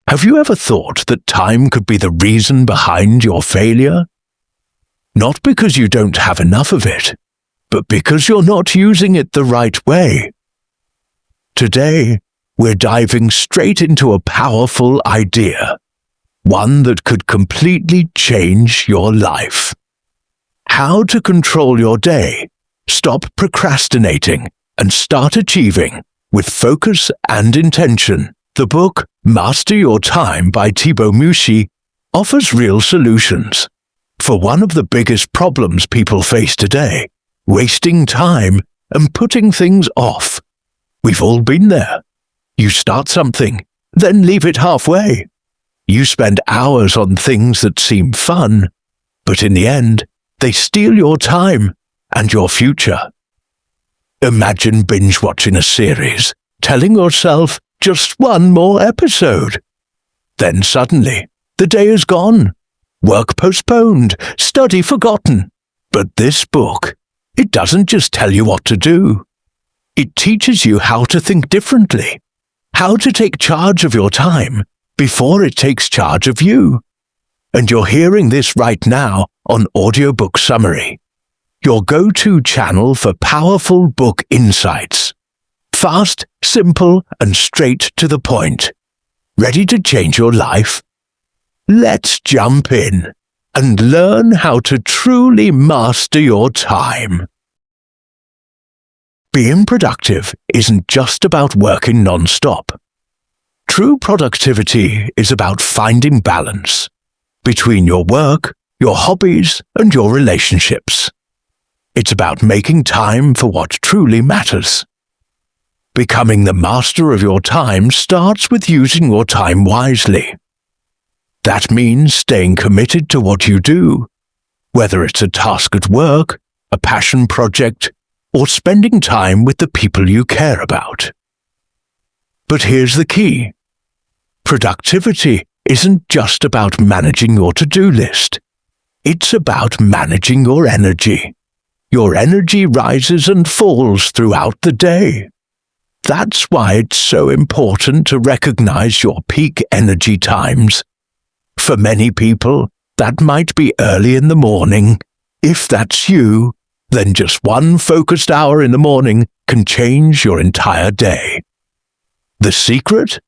Have you ever thought that time could be the reason behind your failure? Not because you don't have enough of it, but because you're not using it the right way. Today, we're diving straight into a powerful idea, one that could completely change your life. How to control your day, stop procrastinating, and start achieving with focus and intention. The book Master Your Time by Thibaut Mushi offers real solutions for one of the biggest problems people face today, wasting time and putting things off. We've all been there. You start something, then leave it halfway. You spend hours on things that seem fun, but in the end, they steal your time and your future. Imagine binge-watching a series, telling yourself just one more episode. Then suddenly, the day is gone. Work postponed, study forgotten. But this book, it doesn't just tell you what to do. It teaches you how to think differently, how to take charge of your time before it takes charge of you. And you're hearing this right now on Audiobook Summary, your go-to channel for powerful book insights. Fast, simple, and straight to the point. Ready to change your life? Let's jump in and learn how to truly master your time. Being productive isn't just about working non-stop. True productivity is about finding balance between your work, your hobbies, and your relationships. It's about making time for what truly matters. Becoming the master of your time starts with using your time wisely. That means staying committed to what you do, whether it's a task at work, a passion project, or spending time with the people you care about. But here's the key. Productivity isn't just about managing your to-do list. It's about managing your energy. Your energy rises and falls throughout the day. That's why it's so important to recognize your peak energy times. For many people, that might be early in the morning. If that's you, then just one focused hour in the morning can change your entire day. The secret?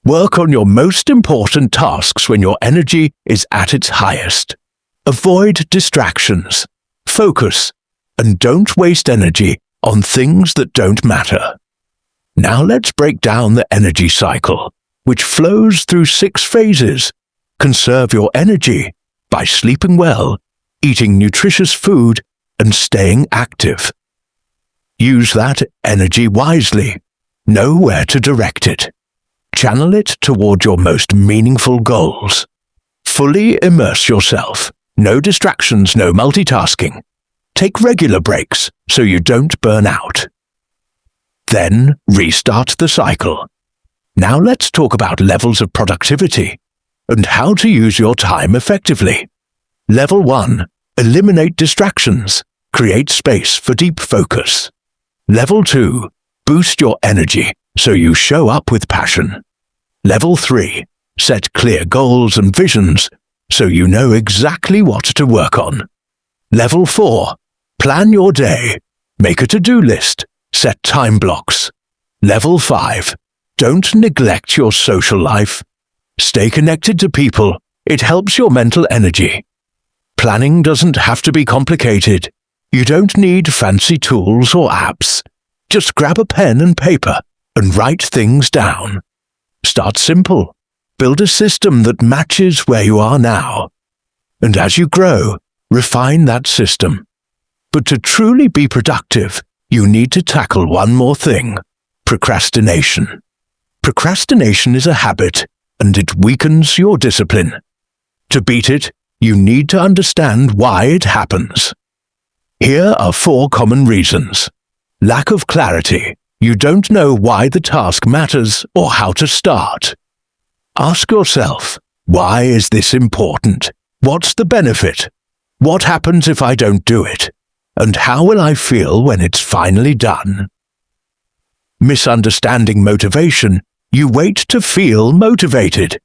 Work on your most important tasks when your energy is at its highest. Avoid distractions, focus, and don't waste energy on things that don't matter. Now let's break down the energy cycle, which flows through 6 phases. Conserve your energy by sleeping well, eating nutritious food, and staying active. Use that energy wisely. Know where to direct it. Channel it toward your most meaningful goals. Fully immerse yourself. No distractions, no multitasking. Take regular breaks so you don't burn out. Then restart the cycle. Now let's talk about levels of productivity and how to use your time effectively. Level 1. Eliminate distractions. Create space for deep focus. Level 2. Boost your energy so you show up with passion. Level 3. Set clear goals and visions so you know exactly what to work on. Level 4. Plan your day. Make a to-do list. Set time blocks. Level 5. Don't neglect your social life. Stay connected to people. It helps your mental energy. Planning doesn't have to be complicated. You don't need fancy tools or apps. Just grab a pen and paper and write things down. Start simple. Build a system that matches where you are now. And as you grow, refine that system. But to truly be productive, you need to tackle one more thing: procrastination. Procrastination is a habit, and it weakens your discipline. To beat it, you need to understand why it happens. Here are 4 common reasons. Lack of clarity. You don't know why the task matters or how to start. Ask yourself, why is this important? What's the benefit? What happens if I don't do it? And how will I feel when it's finally done? Misunderstanding motivation. You wait to feel motivated.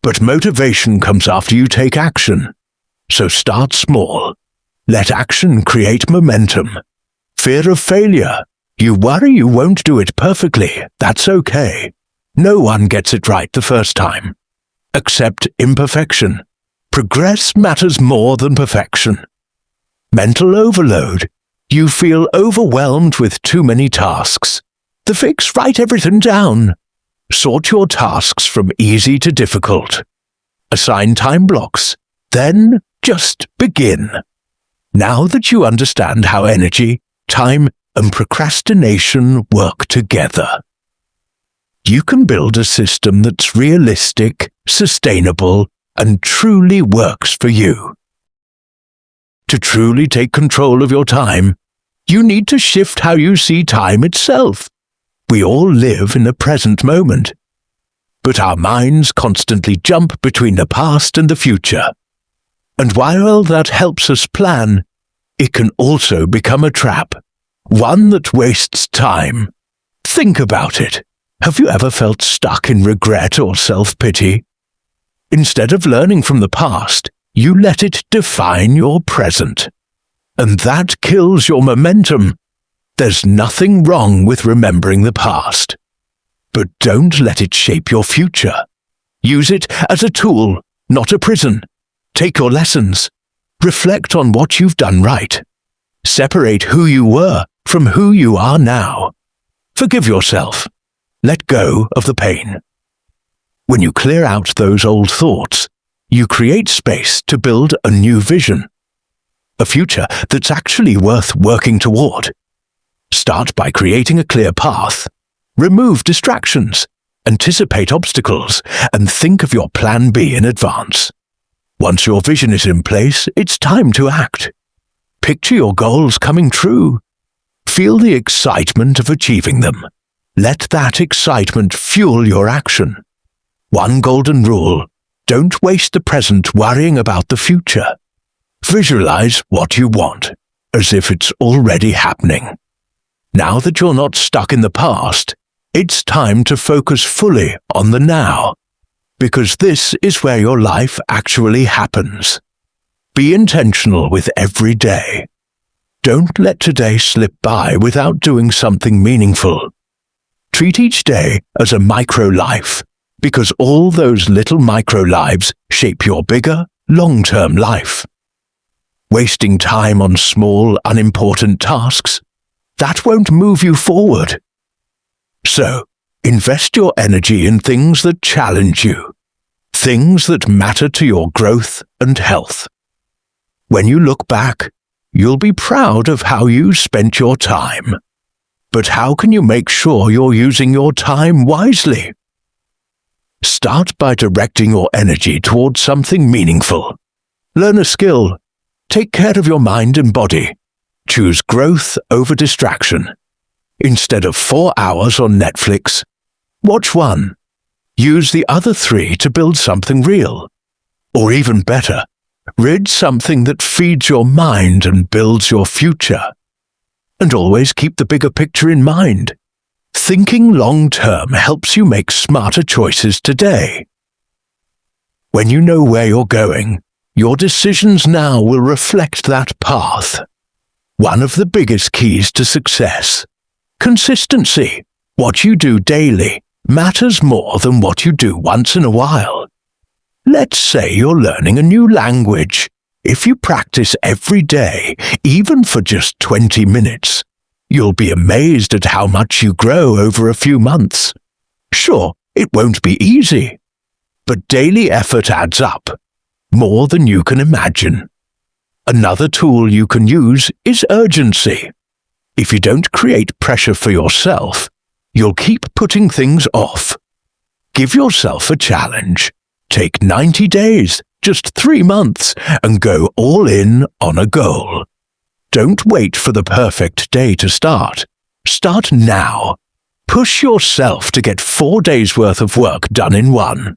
But motivation comes after you take action. So start small. Let action create momentum. Fear of failure. You worry you won't do it perfectly. That's okay. No one gets it right the first time. Accept imperfection. Progress matters more than perfection. Mental overload. You feel overwhelmed with too many tasks. The fix: write everything down. Sort your tasks from easy to difficult. Assign time blocks. Then just begin. Now that you understand how energy, time, and procrastination work together, you can build a system that's realistic, sustainable, and truly works for you. To truly take control of your time, you need to shift how you see time itself. We all live in the present moment, but our minds constantly jump between the past and the future. And while that helps us plan, it can also become a trap, one that wastes time. Think about it. Have you ever felt stuck in regret or self-pity? Instead of learning from the past, you let it define your present. And that kills your momentum. There's nothing wrong with remembering the past. But don't let it shape your future. Use it as a tool, not a prison. Take your lessons. Reflect on what you've done right. Separate who you were from who you are now. Forgive yourself. Let go of the pain. When you clear out those old thoughts, you create space to build a new vision. A future that's actually worth working toward. Start by creating a clear path. Remove distractions. Anticipate obstacles, and think of your plan B in advance. Once your vision is in place, it's time to act. Picture your goals coming true. Feel the excitement of achieving them. Let that excitement fuel your action. One golden rule: don't waste the present worrying about the future. Visualize what you want, as if it's already happening. Now that you're not stuck in the past, it's time to focus fully on the now, because this is where your life actually happens. Be intentional with every day. Don't let today slip by without doing something meaningful. Treat each day as a micro-life, because all those little micro-lives shape your bigger, long-term life. Wasting time on small, unimportant tasks, that won't move you forward. So, invest your energy in things that challenge you, things that matter to your growth and health. When you look back, you'll be proud of how you spent your time. But how can you make sure you're using your time wisely? Start by directing your energy towards something meaningful. Learn a skill. Take care of your mind and body. Choose growth over distraction. Instead of 4 hours on Netflix, watch 1. Use the other 3 to build something real. Or even better, read something that feeds your mind and builds your future. And always keep the bigger picture in mind. Thinking long-term helps you make smarter choices today. When you know where you're going, your decisions now will reflect that path. One of the biggest keys to success: consistency. What you do daily matters more than what you do once in a while. Let's say you're learning a new language. If you practice every day, even for just 20 minutes, you'll be amazed at how much you grow over a few months. Sure, it won't be easy, but daily effort adds up, more than you can imagine. Another tool you can use is urgency. If you don't create pressure for yourself, you'll keep putting things off. Give yourself a challenge. Take 90 days, just 3 months, and go all in on a goal. Don't wait for the perfect day to start. Start now. Push yourself to get 4 days' worth of work done in 1.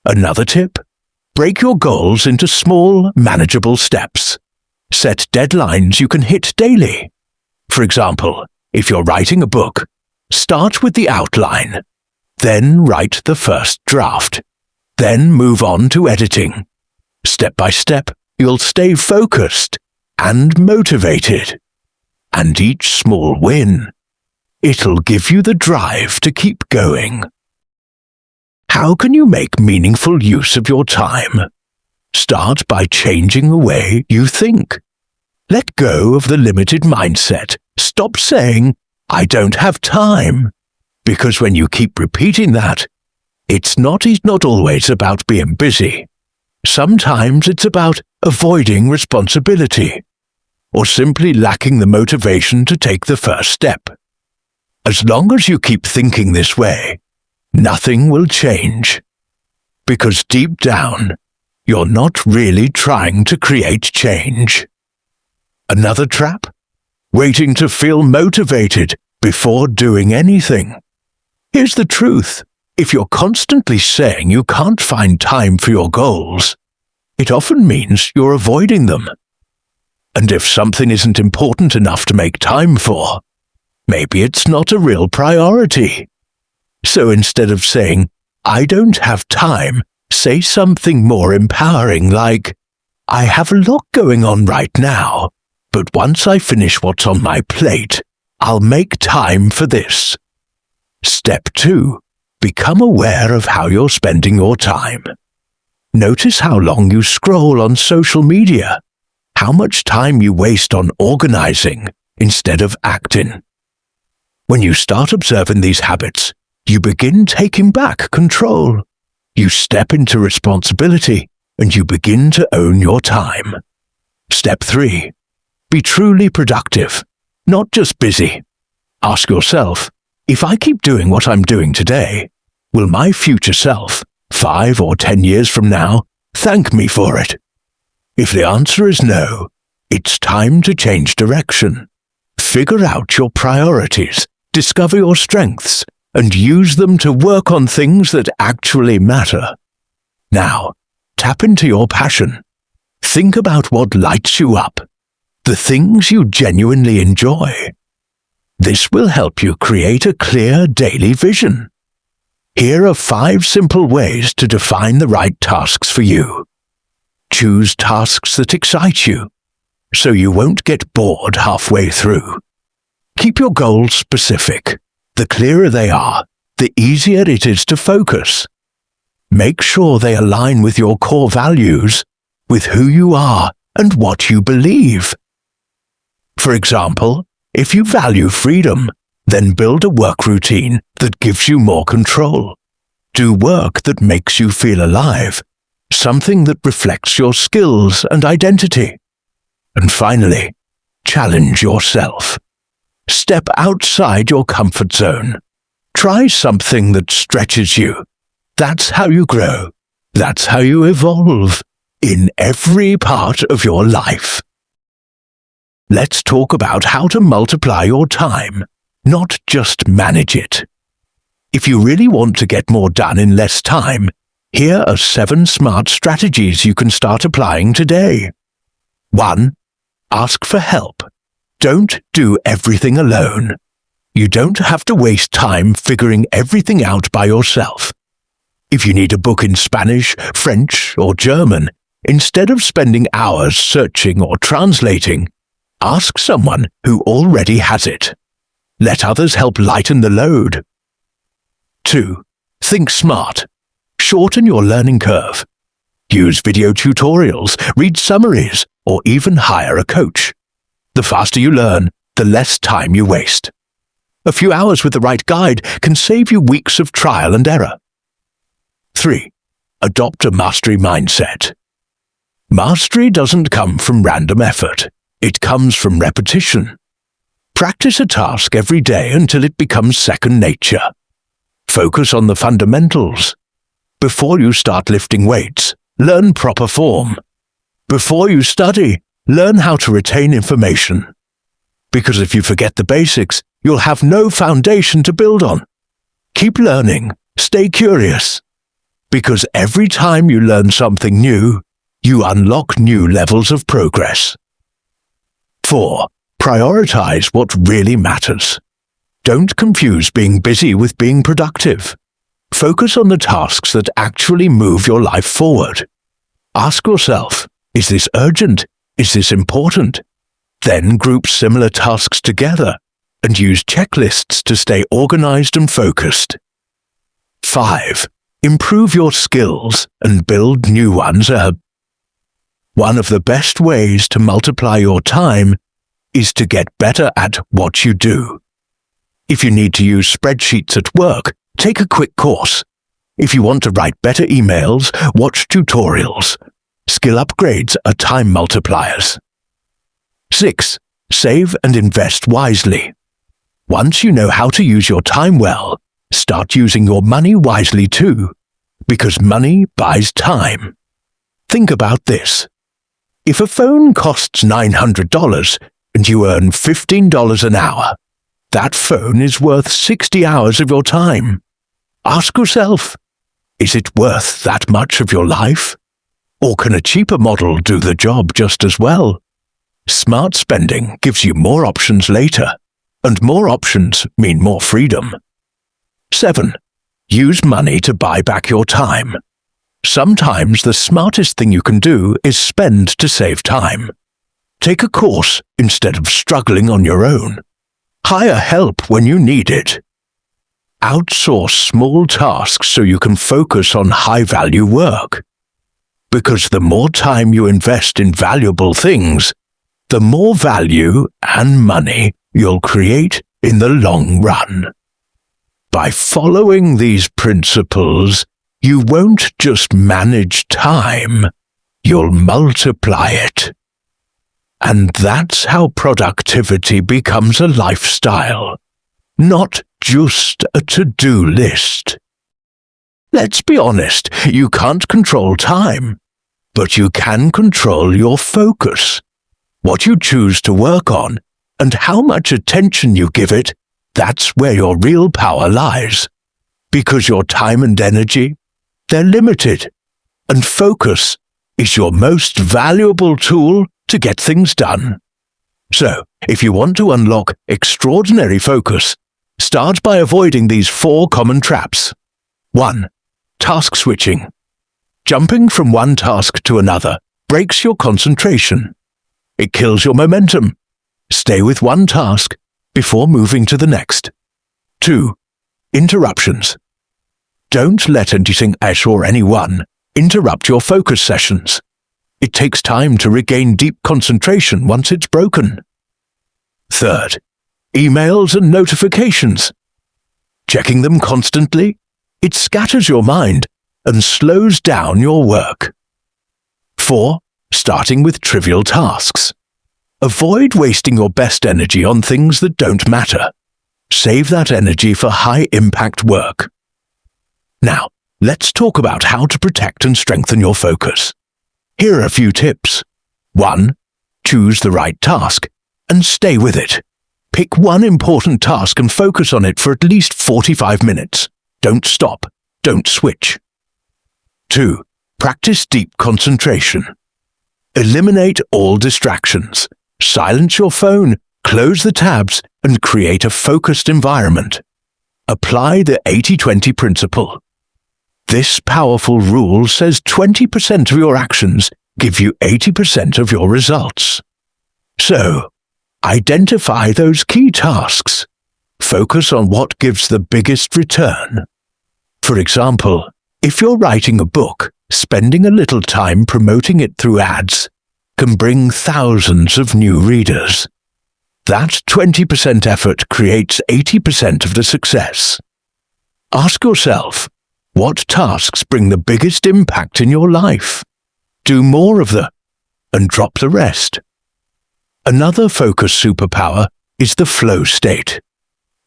Another tip: break your goals into small, manageable steps. Set deadlines you can hit daily. For example, if you're writing a book, start with the outline. Then write the first draft. Then move on to editing. Step by step, you'll stay focused and motivated. And each small win, it'll give you the drive to keep going. How can you make meaningful use of your time? Start by changing the way you think. Let go of the limited mindset. Stop saying, "I don't have time," because when you keep repeating that, it's not always about being busy. Sometimes it's about avoiding responsibility, or simply lacking the motivation to take the first step. As long as you keep thinking this way, nothing will change. Because deep down, you're not really trying to create change. Another trap? Waiting to feel motivated before doing anything. Here's the truth. If you're constantly saying you can't find time for your goals, it often means you're avoiding them. And if something isn't important enough to make time for, maybe it's not a real priority. So instead of saying, "I don't have time," say something more empowering like, "I have a lot going on right now, but once I finish what's on my plate, I'll make time for this." Step 2. Become aware of how you're spending your time. Notice how long you scroll on social media, how much time you waste on organizing instead of acting. When you start observing these habits, you begin taking back control. You step into responsibility and you begin to own your time. Step 3. Be truly productive, not just busy. Ask yourself, if I keep doing what I'm doing today, will my future self, 5 or 10 years from now, thank me for it? If the answer is no, it's time to change direction. Figure out your priorities, discover your strengths, and use them to work on things that actually matter. Now, tap into your passion. Think about what lights you up, the things you genuinely enjoy. This will help you create a clear daily vision. Here are 5 simple ways to define the right tasks for you. Choose tasks that excite you, so you won't get bored halfway through. Keep your goals specific. The clearer they are, the easier it is to focus. Make sure they align with your core values, with who you are and what you believe. For example, if you value freedom, then build a work routine that gives you more control. Do work that makes you feel alive, something that reflects your skills and identity. And finally, challenge yourself. Step outside your comfort zone. Try something that stretches you. That's how you grow. That's how you evolve in every part of your life. Let's talk about how to multiply your time, not just manage it. If you really want to get more done in less time, here are 7 smart strategies you can start applying today. 1. Ask for help. Don't do everything alone. You don't have to waste time figuring everything out by yourself. If you need a book in Spanish, French, or German, instead of spending hours searching or translating, ask someone who already has it. Let others help lighten the load. 2. Think smart. Shorten your learning curve. Use video tutorials, read summaries, or even hire a coach. The faster you learn, the less time you waste. A few hours with the right guide can save you weeks of trial and error. 3. Adopt a mastery mindset. Mastery doesn't come from random effort. It comes from repetition. Practice a task every day until it becomes second nature. Focus on the fundamentals. Before you start lifting weights, learn proper form. Before you study, learn how to retain information. Because if you forget the basics, you'll have no foundation to build on. Keep learning. Stay curious. Because every time you learn something new, you unlock new levels of progress. 4. Prioritize what really matters. Don't confuse being busy with being productive. Focus on the tasks that actually move your life forward. Ask yourself, is this urgent? Is this important? Then group similar tasks together and use checklists to stay organized and focused. 5. Improve your skills and build new ones. One of the best ways to multiply your time is to get better at what you do. If you need to use spreadsheets at work, take a quick course. If you want to write better emails, watch tutorials. Skill upgrades are time multipliers. 6. Save and invest wisely. Once you know how to use your time well, start using your money wisely too, because money buys time. Think about this. If a phone costs $900 and you earn $15 an hour, that phone is worth 60 hours of your time. Ask yourself, is it worth that much of your life? Or can a cheaper model do the job just as well? Smart spending gives you more options later, and more options mean more freedom. 7. Use money to buy back your time. Sometimes the smartest thing you can do is spend to save time. Take a course instead of struggling on your own. Hire help when you need it. Outsource small tasks so you can focus on high-value work. Because the more time you invest in valuable things, the more value and money you'll create in the long run. By following these principles, you won't just manage time, you'll multiply it. And that's how productivity becomes a lifestyle, not just a to-do list. Let's be honest, you can't control time, but you can control your focus. What you choose to work on and how much attention you give it, that's where your real power lies. Because your time and energy, they're limited, and focus is your most valuable tool to get things done. So, if you want to unlock extraordinary focus, start by avoiding these 4 common traps. 1. Task switching. Jumping from one task to another breaks your concentration. It kills your momentum. Stay with one task before moving to the next. 2. Interruptions. Don't let anything else or anyone interrupt your focus sessions. It takes time to regain deep concentration once it's broken. 3. Emails and notifications. Checking them constantly, it scatters your mind and slows down your work. 4. Starting with trivial tasks. Avoid wasting your best energy on things that don't matter. Save that energy for high-impact work. Now, let's talk about how to protect and strengthen your focus. Here are a few tips. 1. Choose the right task and stay with it. Pick one important task and focus on it for at least 45 minutes. Don't stop. Don't switch. 2. Practice deep concentration. Eliminate all distractions. Silence your phone, close the tabs, and create a focused environment. Apply the 80-20 principle. This powerful rule says 20% of your actions give you 80% of your results. So, identify those key tasks. Focus on what gives the biggest return. For example, if you're writing a book, spending a little time promoting it through ads can bring thousands of new readers. That 20% effort creates 80% of the success. Ask yourself, what tasks bring the biggest impact in your life? Do more of them, and drop the rest. Another focus superpower is the flow state.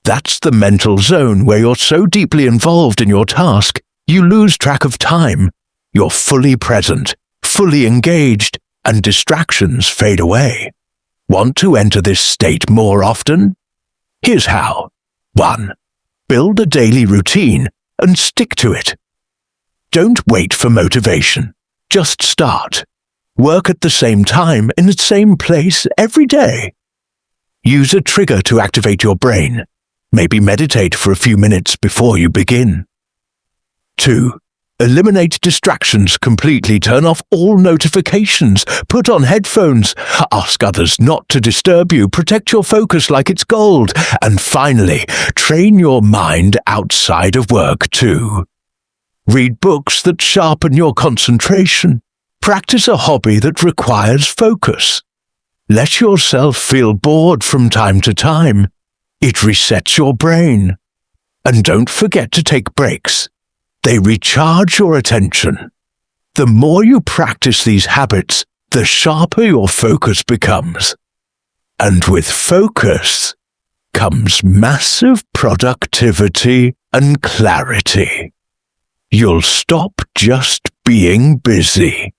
That's the mental zone where you're so deeply involved in your task, you lose track of time. You're fully present, fully engaged, and distractions fade away. Want to enter this state more often? Here's how. 1. Build a daily routine and stick to it. Don't wait for motivation. Just start. Work at the same time in the same place every day. Use a trigger to activate your brain. Maybe meditate for a few minutes before you begin. 2. Eliminate distractions completely. Turn off all notifications. Put on headphones. Ask others not to disturb you. Protect your focus like it's gold. And finally, train your mind outside of work too. Read books that sharpen your concentration. Practice a hobby that requires focus. Let yourself feel bored from time to time. It resets your brain. And don't forget to take breaks. They recharge your attention. The more you practice these habits, the sharper your focus becomes. And with focus comes massive productivity and clarity. You'll stop just being busy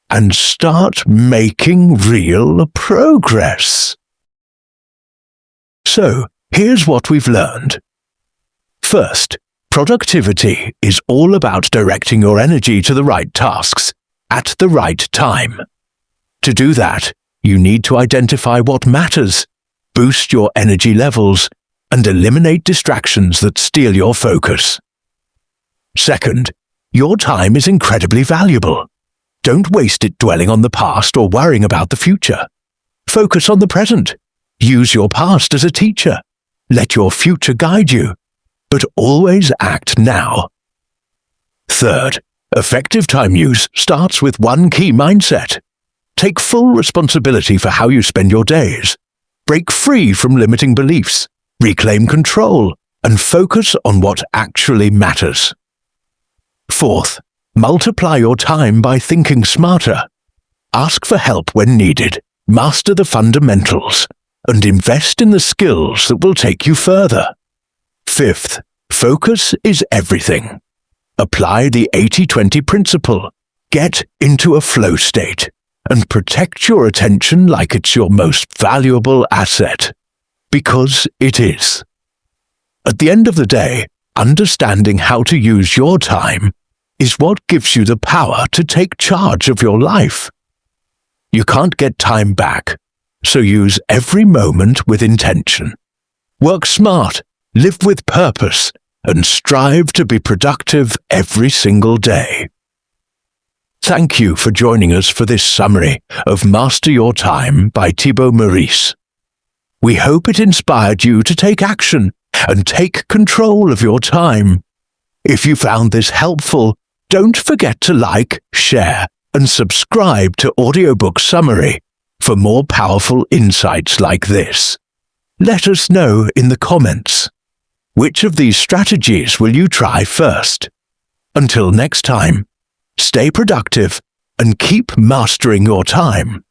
and start making real progress. So, here's what we've learned. First, productivity is all about directing your energy to the right tasks at the right time. To do that, you need to identify what matters, boost your energy levels, and eliminate distractions that steal your focus. Second, your time is incredibly valuable. Don't waste it dwelling on the past or worrying about the future. Focus on the present. Use your past as a teacher. Let your future guide you. But always act now. Third, effective time use starts with one key mindset. Take full responsibility for how you spend your days. Break free from limiting beliefs. Reclaim control and focus on what actually matters. Fourth, multiply your time by thinking smarter. Ask for help when needed. Master the fundamentals and invest in the skills that will take you further. Fifth, focus is everything. Apply the 80-20 principle. Get into a flow state and protect your attention like it's your most valuable asset. Because it is. At the end of the day, understanding how to use your time is what gives you the power to take charge of your life. You can't get time back, so use every moment with intention. Work smart, live with purpose, and strive to be productive every single day. Thank you for joining us for this summary of Master Your Time by Thibaut Maurice. We hope it inspired you to take action and take control of your time. If you found this helpful, don't forget to like, share, and subscribe to Audiobook Summary for more powerful insights like this. Let us know in the comments. Which of these strategies will you try first? Until next time, stay productive and keep mastering your time.